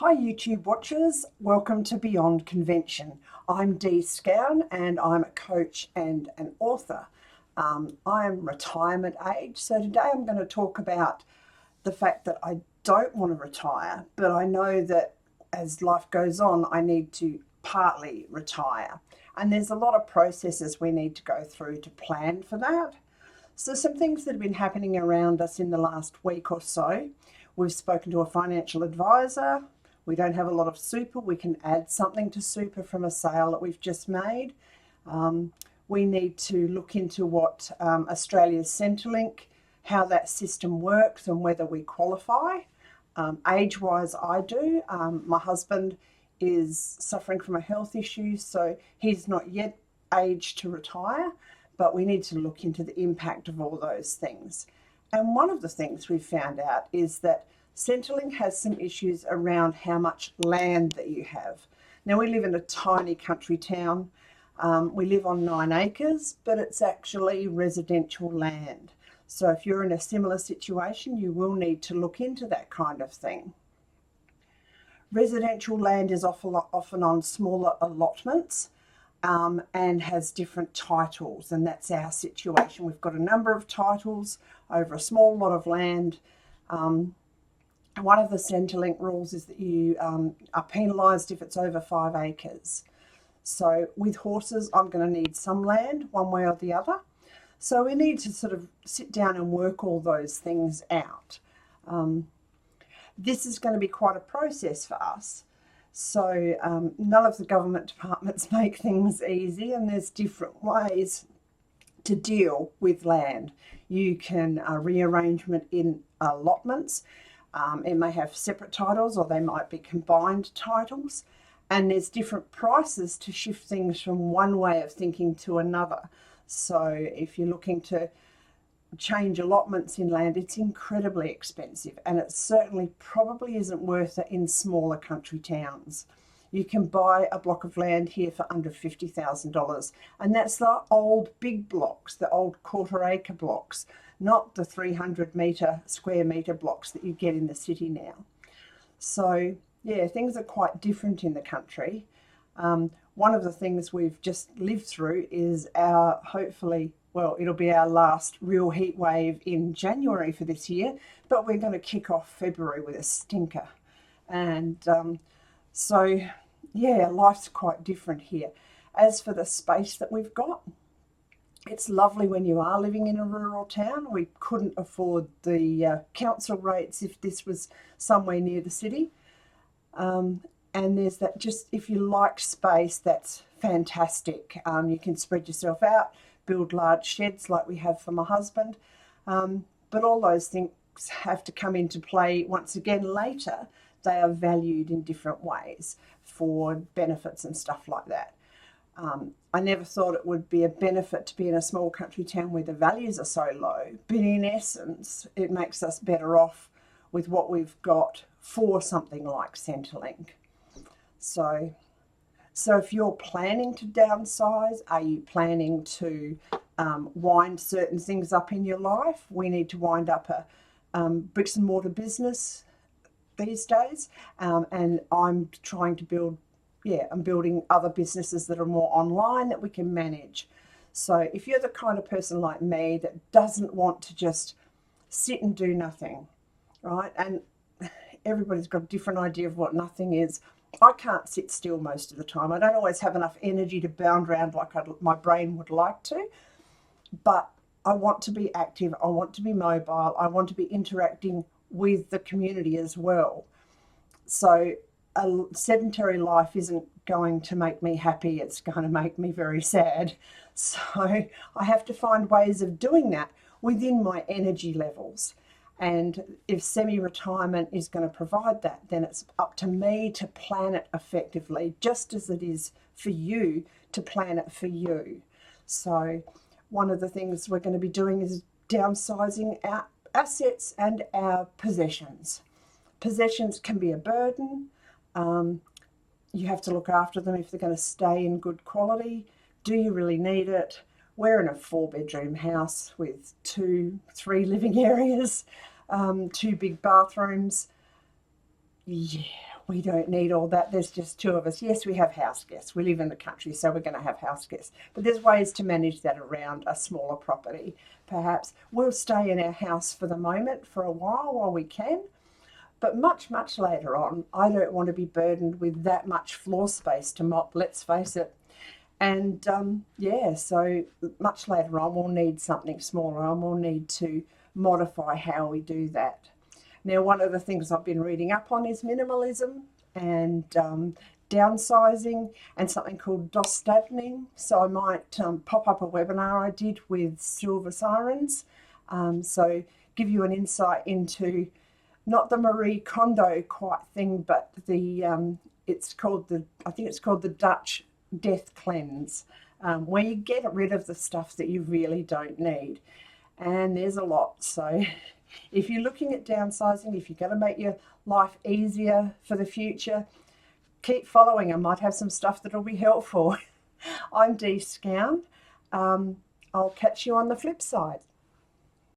Hi YouTube watchers, welcome to Beyond Convention. I'm Dee Scown and I'm a coach and an author. I am retirement age, so today I'm going to talk about the fact that I don't want to retire, but I know that as life goes on I need to partly retire. And there's a lot of processes we need to go through to plan for that. So some things that have been happening around us in the last week or so. We've spoken to a financial advisor. We don't have a lot of super. We can add something to super from a sale that we've just made. We need to look into what Australia's Centrelink, how that system works and whether we qualify. Age-wise, I do. My husband is suffering from a health issue, so he's not yet aged to retire, but we need to look into the impact of all those things. And one of the things we've found out is that Centrelink has some issues around how much land that you have. Now, we live in a tiny country town. We live on 9 acres, but it's actually residential land. So if you're in a similar situation, you will need to look into that kind of thing. Residential land is often on smaller allotments and has different titles, and that's our situation. We've got a number of titles over a small lot of land. One of the Centrelink rules is that you are penalised if it's over 5 acres. So with horses, I'm going to need some land one way or the other. So we need to sort of sit down and work all those things out. This is going to be quite a process for us. So none of the government departments make things easy, and there's different ways to deal with land. You can rearrangement in allotments. It may have separate titles or they might be combined titles, and there's different prices to shift things from one way of thinking to another. So if you're looking to change allotments in land, it's incredibly expensive, and it certainly probably isn't worth it in smaller country towns. You can buy a block of land here for under $50,000, and that's the old big blocks, the old quarter-acre blocks, not the 300 square metre blocks that you get in the city now. So yeah, things are quite different in the country. One of the things we've just lived through is it'll be our last real heat wave in January for this year, but we're going to kick off February with a stinker. And so yeah, life's quite different here. As for the space that we've got, it's lovely when you are living in a rural town. We couldn't afford the council rates if this was somewhere near the city. And there's that, just if you like space, that's fantastic. You can spread yourself out, build large sheds like we have for my husband. But all those things have to come into play once again later. They are valued in different ways for benefits and stuff like that. I never thought it would be a benefit to be in a small country town where the values are so low, but in essence, it makes us better off with what we've got for something like Centrelink. So if you're planning to downsize, are you planning to wind certain things up in your life? We need to wind up a bricks and mortar business these days, and I'm trying to I'm building other businesses that are more online that we can manage. So if you're the kind of person like me that doesn't want to just sit and do nothing, right? And everybody's got a different idea of what nothing is. I can't sit still most of the time. I don't always have enough energy to bound around like my brain would like to, but I want to be active. I want to be mobile. I want to be interacting with the community as well. So a sedentary life isn't going to make me happy. It's going to make me very sad. So I have to find ways of doing that within my energy levels. And if semi-retirement is going to provide that, then it's up to me to plan it effectively, just as it is for you to plan it for you. So one of the things we're going to be doing is downsizing our assets and our possessions. Possessions can be a burden. You have to look after them if they're going to stay in good quality. Do you really need it? We're in a 4-bedroom house with 3 living areas, 2 big bathrooms. Yeah, we don't need all that. There's just two of us. Yes, we have house guests. We live in the country, so we're going to have house guests. But there's ways to manage that around a smaller property. Perhaps we'll stay in our house for the moment for a while we can. But much, much later on, I don't want to be burdened with that much floor space to mop, let's face it. And yeah, so much later on, we'll need something smaller and we'll need to modify how we do that. Now, one of the things I've been reading up on is minimalism and downsizing and something called dostatning. So I might pop up a webinar I did with Silver Sirens. So give you an insight into not the Marie Kondo quite thing, but the I think it's called the Dutch Death Cleanse, where you get rid of the stuff that you really don't need. And there's a lot. So if you're looking at downsizing, if you're going to make your life easier for the future, keep following. I might have some stuff that'll be helpful. I'm Dee Scown. I'll catch you on the flip side.